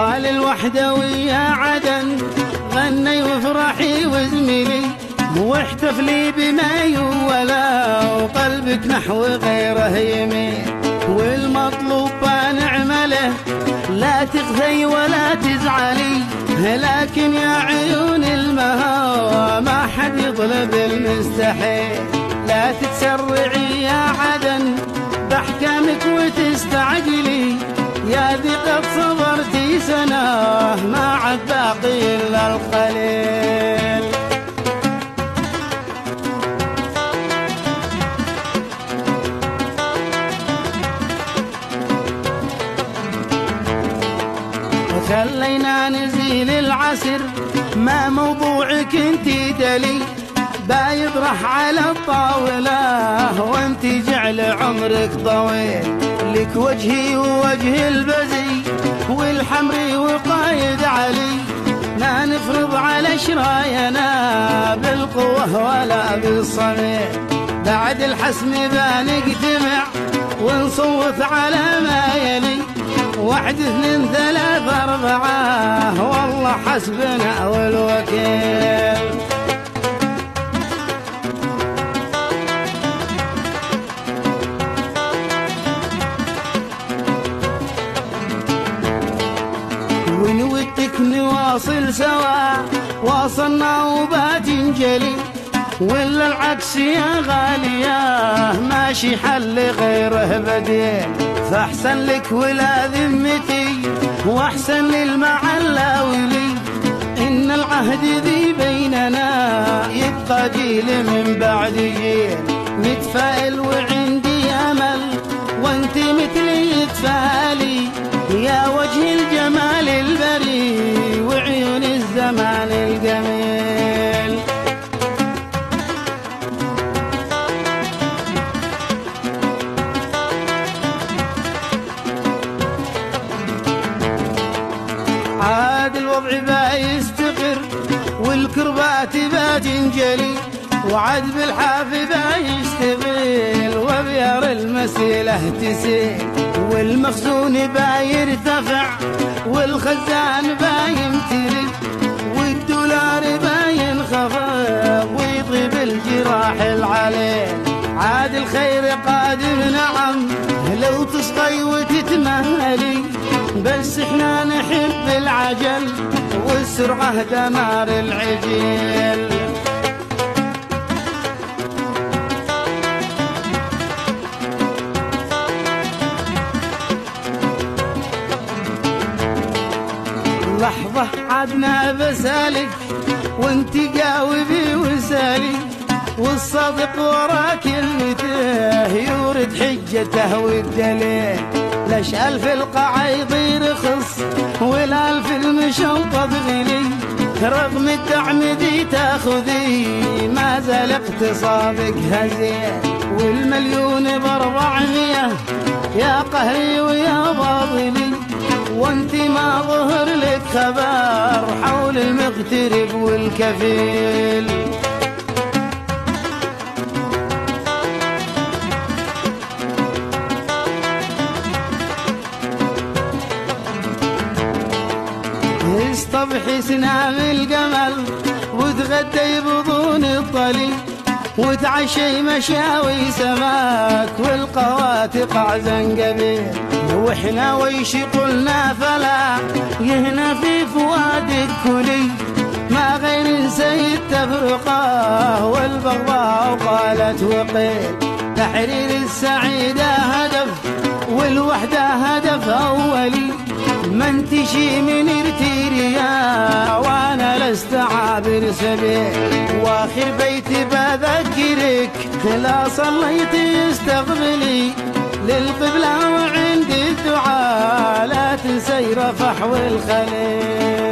طال الوحدة ويا عدن غني وافرحي وازملي واحتفلي بما يولا وقلبك نحو غيره يميل والمطلوب نعمله لا تخزي ولا تزعلي لكن يا عيون المهوى ما حد يطلب المستحيل لا تتسرعي يا عدن بأحكامك وتستعجلي يا ذي قد صبرتي سنة ما عاد باقي إلا القليل خلينا نزيل العسر ما موضوعك انتي دلي بايطرح على الطاولة وانتي جعل عمرك طويل لك وجهي ووجه البزي والحمري وقايد علي ما نفرض على شراينا بالقوة ولا بالصميل بعد الحسم بنجتمع ونصوت على ما يلي 1 2 3 4 والله حسبنا والوكيل ونودك نواصل سوا واصلنا وبتنجلي ولا العكس يا غالية ماشي حل غيره بديل فاحسن لك ولا ذمتي واحسن للمعلى ولي ان العهد ذي بيننا يبقى جيل من بعد جيل متفائل وعندي امل وانت مثلي تفالي يا وجه الجمال البري وعيون الزمان الجميل عاد الوضع بايستقر والكربات بتنجلي وعد بالحافي بايشتغل وبيار المسيلة تسيل والمخزون بايرتفع والخزان بايمتلي والدولار باينخفض ويطيب الجراح العليل عاد الخير قادم نعم لو تصغي وتتمهلي بس احنا نحب العجل والسرعة دمار العجيل لحظة عدنا بسالك وانت جاوبي وسالي والصدق ورا كلمته يورد حجته والدليل ليش ألف القاع يطير خص والألف المشنطة تغلي رغم الدعم دي تاخذي ما زال اقتصادك هزيل والمليون ب400 يا قهري ويا باطلي وانت ما ظهر لك خبر حول المغترب والكفيل اصطبحي سنام القمل وتغدي بطون الطلي وتعشي مشاوي سماك والقواتق زنقبيل واحنا ويش قلنا فلا يهنا في فؤادك كلي ما غير نسي التفرقة والبغضاء قالت وقيل تحرير السعيدة هدف والوحدة هدف أولي ما انتشي من ارتيريا وانا لست عابر سبيل واخر بيتي بذكرك لا صليت استقبلي للقبلة وعندي الدعاء لا تنسي رفح والخليل